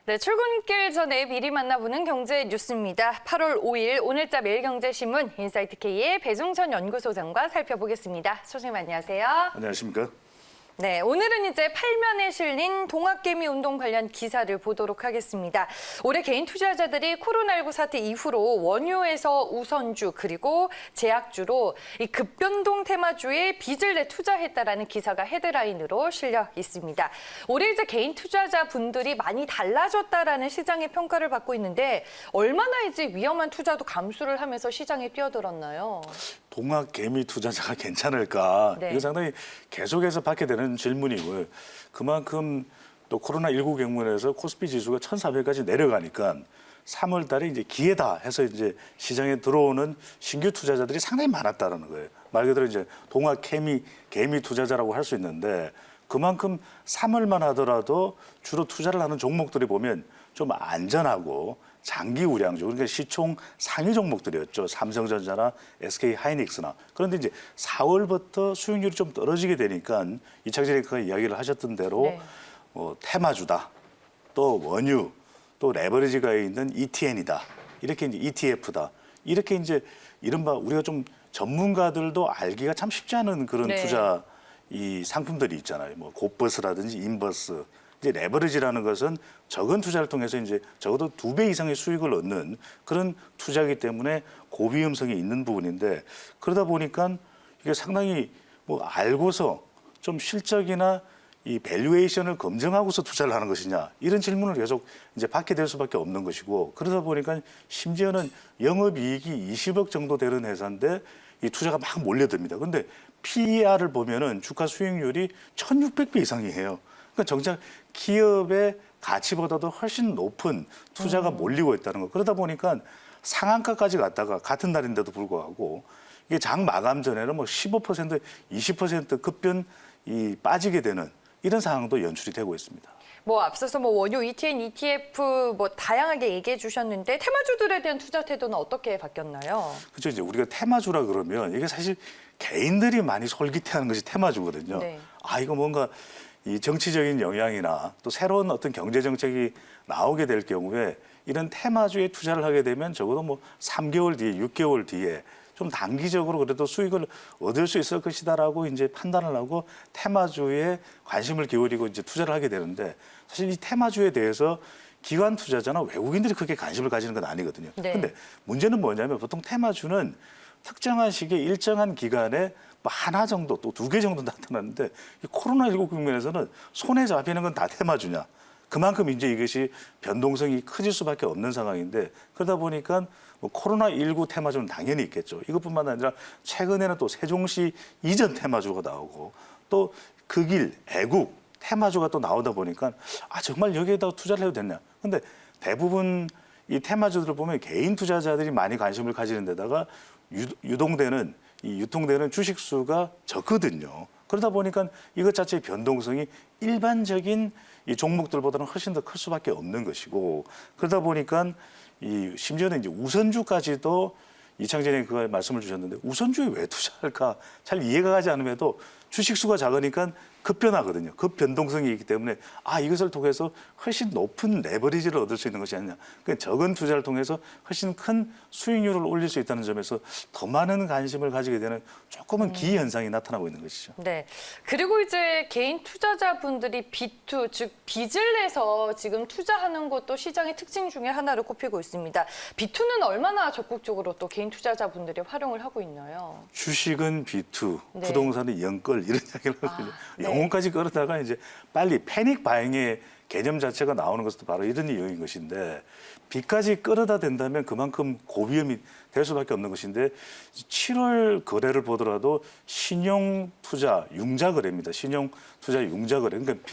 네, 출근길 전에 미리 만나보는 경제 뉴스입니다. 8월 5일 오늘자 매일경제신문 인사이트K의 배종천 연구소장과 살펴보겠습니다. 소장님 안녕하세요. 안녕하십니까? 네, 오늘은 이제 8면에 실린 동학개미 운동 관련 기사를 보도록 하겠습니다. 올해 개인 투자자들이 코로나19 사태 이후로 원유에서 우선주 그리고 제약주로 이 급변동 테마주에 빚을 내 투자했다라는 기사가 헤드라인으로 실려 있습니다. 올해 이제 개인 투자자 분들이 많이 달라졌다라는 시장의 평가를 받고 있는데 얼마나 이제 위험한 투자도 감수를 하면서 시장에 뛰어들었나요? 동학개미 투자자가 괜찮을까? 네. 이거 상당히 계속해서 받게 되는 질문이고요. 그만큼 또 코로나19 경문에서 코스피 지수가 1,400까지 내려가니까 3월 달에 이제 기회다 해서 이제 시장에 들어오는 신규 투자자들이 상당히 많았다는 거예요. 말 그대로 이제 개미 투자자라고 할 수 있는데 그만큼 3월만 하더라도 주로 투자를 하는 종목들이 보면 좀 안전하고 장기 우량주, 그러니까 시총 상위 종목들이었죠. 삼성전자나 SK하이닉스나. 그런데 이제 4월부터 수익률이 좀 떨어지게 되니까 이창진 앵커가 이야기를 하셨던 대로 네. 테마주다, 또 원유, 또 레버리지가 있는 ETN이다. 이렇게 이제 ETF다. 이렇게 이제 이른바 우리가 좀 전문가들도 알기가 참 쉽지 않은 그런 네. 투자 이 상품들이 있잖아요. 뭐 곧버스라든지 인버스. 이제 레버리지라는 것은 적은 투자를 통해서 이제 적어도 2배 이상의 수익을 얻는 그런 투자이기 때문에 고위험성이 있는 부분인데 그러다 보니까 이게 상당히 뭐 알고서 좀 실적이나 이 밸류에이션을 검증하고서 투자를 하는 것이냐 이런 질문을 계속 이제 받게 될 수밖에 없는 것이고 그러다 보니까 심지어는 영업이익이 20억 정도 되는 회사인데 이 투자가 막 몰려듭니다. 그런데 PER을 보면은 주가 수익률이 1,600배 이상이에요. 그러니까 정작 기업의 가치보다도 훨씬 높은 투자가 몰리고 있다는 거. 그러다 보니까 상한가까지 갔다가 같은 날인데도 불구하고 이게 장 마감 전에는 뭐 15%, 20% 급변 빠지게 되는 이런 상황도 연출이 되고 있습니다. 뭐 앞서서 뭐 원유, ETN, ETF 뭐 다양하게 얘기해 주셨는데 테마주들에 대한 투자 태도는 어떻게 바뀌었나요? 그렇죠. 이제 우리가 테마주라 그러면 이게 사실 개인들이 많이 솔깃해하는 것이 테마주거든요. 네. 아 이거 뭔가 이 정치적인 영향이나 또 새로운 어떤 경제 정책이 나오게 될 경우에 이런 테마주에 투자를 하게 되면 적어도 뭐 3개월 뒤에, 6개월 뒤에 좀 단기적으로 그래도 수익을 얻을 수 있을 것이다라고 이제 판단을 하고 테마주에 관심을 기울이고 이제 투자를 하게 되는데 사실 이 테마주에 대해서 기관 투자자나 외국인들이 그렇게 관심을 가지는 건 아니거든요. 네. 근데 문제는 뭐냐면 보통 테마주는 특정한 시기에 일정한 기간에 뭐 하나 정도 또 2개 정도 나타나는데 이 코로나19 국면에서는 손에 잡히는 건 다 테마주냐. 그만큼 이제 이것이 변동성이 커질 수밖에 없는 상황인데 그러다 보니까 뭐 코로나19 테마주는 당연히 있겠죠. 이것뿐만 아니라 최근에는 또 세종시 이전 테마주가 나오고 또 극일, 애국 테마주가 또 나오다 보니까 아 정말 여기에다 투자를 해도 됐냐. 근데 대부분 이 테마주들을 보면 개인 투자자들이 많이 관심을 가지는 데다가 유통되는 주식 수가 적거든요. 그러다 보니까 이것 자체의 변동성이 일반적인 이 종목들보다는 훨씬 더 클 수밖에 없는 것이고 그러다 보니까 이 심지어는 이제 우선주까지도 이창진 앵커가 말씀을 주셨는데 우선주에 왜 투자할까 잘 이해가 가지 않음에도 주식 수가 작으니까 급변하거든요. 급변동성이 있기 때문에 아 이것을 통해서 훨씬 높은 레버리지를 얻을 수 있는 것이 아니냐. 그러니까 적은 투자를 통해서 훨씬 큰 수익률을 올릴 수 있다는 점에서 더 많은 관심을 가지게 되는 조금은 기현상이 나타나고 있는 것이죠. 네. 그리고 이제 개인 투자자분들이 B2, 즉 빚을 내서 지금 투자하는 것도 시장의 특징 중에 하나로 꼽히고 있습니다. B2는 얼마나 적극적으로 또 개인 투자자분들이 활용을 하고 있나요? 주식은 B2, 네. 부동산은 영끌 이런 이야기를 하거든요. 네. 영혼까지 끌어다가 이제 빨리 패닉 바잉의 개념 자체가 나오는 것도 바로 이런 이유인 것인데 B까지 끌어다 된다면 그만큼 고위험이 될 수밖에 없는 것인데 7월 거래를 보더라도 신용 투자 융자 거래입니다. 신용 투자 융자 거래. 그러니까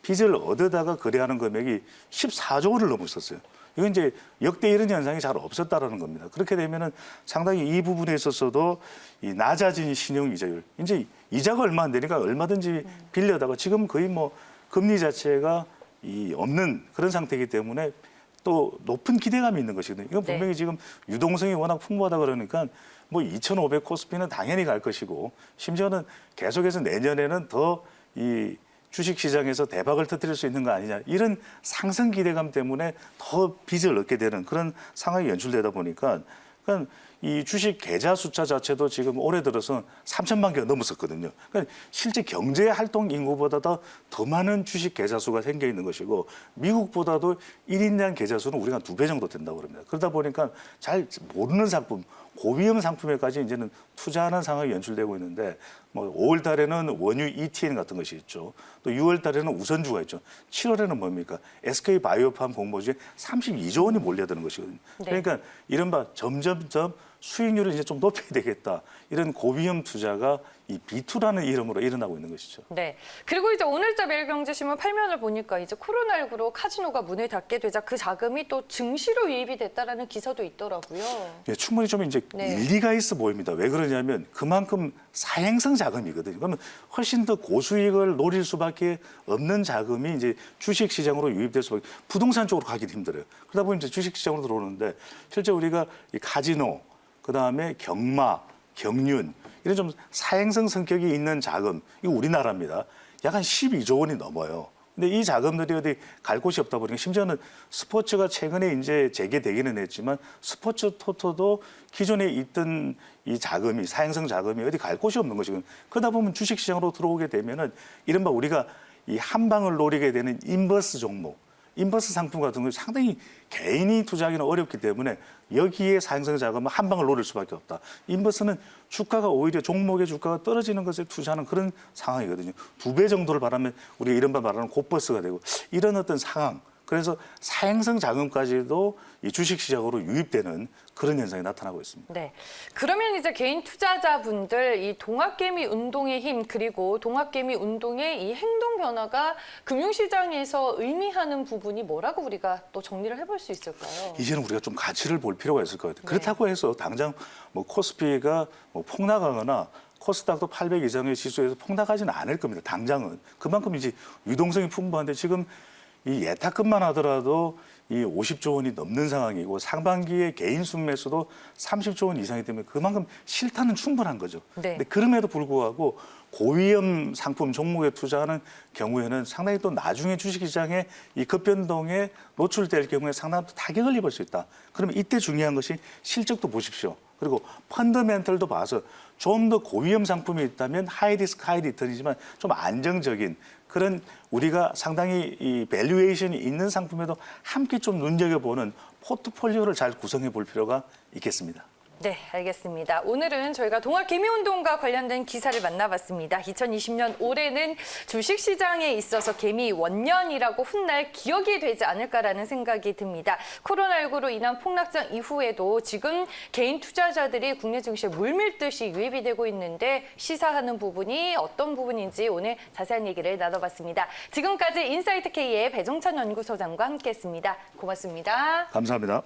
빚을 얻어다가 거래하는 금액이 14조 원을 넘었었어요. 이건 이제 역대 이런 현상이 잘 없었다라는 겁니다. 그렇게 되면은 상당히 이 부분에 있어서도 이 낮아진 신용 이자율, 이제 이자가 얼마 안 되니까 얼마든지 빌려다가 지금 거의 뭐 금리 자체가 없는 그런 상태이기 때문에 또 높은 기대감이 있는 것이거든요. 이건 분명히 네. 지금 유동성이 워낙 풍부하다 그러니까 뭐 2,500 코스피는 당연히 갈 것이고 심지어는 계속해서 내년에는 더 이 주식시장에서 대박을 터뜨릴 수 있는 거 아니냐 이런 상승 기대감 때문에 더 빚을 얻게 되는 그런 상황이 연출되다 보니까 그러니까 이 주식 계좌 숫자 자체도 지금 올해 들어서 3천만 개가 넘었었거든요. 그러니까 실제 경제 활동 인구보다 더 많은 주식 계좌 수가 생겨 있는 것이고 미국보다도 1인당 계좌 수는 우리가 2배 정도 된다고 그럽니다. 그러다 보니까 잘 모르는 상품, 고위험 상품에까지 이제는 투자하는 상황이 연출되고 있는데 뭐 5월 달에는 원유 ETN 같은 것이 있죠. 또 6월 달에는 우선주가 있죠. 7월에는 뭡니까? SK 바이오팜 공모주에 32조 원이 몰려드는 것이거든요. 네. 그러니까 이른바 점점점 수익률을 이제 좀 높여야 되겠다. 이런 고위험 투자가 이 B2라는 이름으로 일어나고 있는 것이죠. 네. 그리고 이제 오늘자 매일경제신문 8면을 보니까 이제 코로나19로 카지노가 문을 닫게 되자 그 자금이 또 증시로 유입이 됐다라는 기사도 있더라고요. 예, 충분히 좀 이제 네. 일리가 있어 보입니다. 왜 그러냐면 그만큼 사행성 자금이거든요. 그러면 훨씬 더 고수익을 노릴 수밖에 없는 자금이 이제 주식 시장으로 유입될 수밖에 부동산 쪽으로 가기도 힘들어요. 그러다 보면 이제 주식 시장으로 들어오는데 실제 우리가 이 카지노, 그다음에 경마, 경륜 이런 좀 사행성 성격이 있는 자금, 이거 우리나라입니다. 약 한 12조 원이 넘어요. 근데 이 자금들이 어디 갈 곳이 없다 보니까 심지어는 스포츠가 최근에 이제 재개되기는 했지만 스포츠 토토도 기존에 있던 이 자금이 사행성 자금이 어디 갈 곳이 없는 것이고 그러다 보면 주식 시장으로 들어오게 되면은 이른바 우리가 이 한 방을 노리게 되는 인버스 종목, 인버스 상품 같은 거 상당히 개인이 투자하기는 어렵기 때문에 여기에 사행성 자금은 한 방을 노릴 수밖에 없다. 인버스는 주가가 오히려 종목의 주가가 떨어지는 것에 투자하는 그런 상황이거든요. 2배 정도를 바라면 우리가 이른바 말하는 곧버스가 되고 이런 어떤 상황. 그래서 사행성 자금까지도 이 주식시장으로 유입되는 그런 현상이 나타나고 있습니다. 네. 그러면 이제 개인 투자자분들 이 동학개미 운동의 힘 그리고 동학개미 운동의 이 행동 변화가 금융시장에서 의미하는 부분이 뭐라고 우리가 또 정리를 해볼 수 있을까요? 이제는 우리가 좀 가치를 볼 필요가 있을 것 같아요. 그렇다고 해서 당장 뭐 코스피가 뭐 폭락하거나 코스닥도 800 이상의 지수에서 폭락하지는 않을 겁니다. 당장은. 그만큼 이제 유동성이 풍부한데 지금 이 예탁금만 하더라도 이 50조 원이 넘는 상황이고 상반기에 개인 순매수도 30조 원 이상이기 때문에 그만큼 실타는 충분한 거죠. 네. 근데 그럼에도 불구하고 고위험 상품 종목에 투자하는 경우에는 상당히 또 나중에 주식시장에 이 급변동에 노출될 경우에 상당한 또 타격을 입을 수 있다. 그러면 이때 중요한 것이 실적도 보십시오. 그리고 펀더멘털도 봐서 좀 더 고위험 상품이 있다면 하이 리스크 하이 리턴이지만 좀 안정적인 그런 우리가 상당히 이 밸류에이션이 있는 상품에도 함께 좀 눈여겨보는 포트폴리오를 잘 구성해 볼 필요가 있겠습니다. 네, 알겠습니다. 오늘은 저희가 동학개미운동과 관련된 기사를 만나봤습니다. 2020년 올해는 주식시장에 있어서 개미 원년이라고 훗날 기억이 되지 않을까라는 생각이 듭니다. 코로나19로 인한 폭락장 이후에도 지금 개인 투자자들이 국내 증시에 물밀듯이 유입이 되고 있는데 시사하는 부분이 어떤 부분인지 오늘 자세한 얘기를 나눠봤습니다. 지금까지 인사이트K의 배종찬 연구소장과 함께했습니다. 고맙습니다. 감사합니다.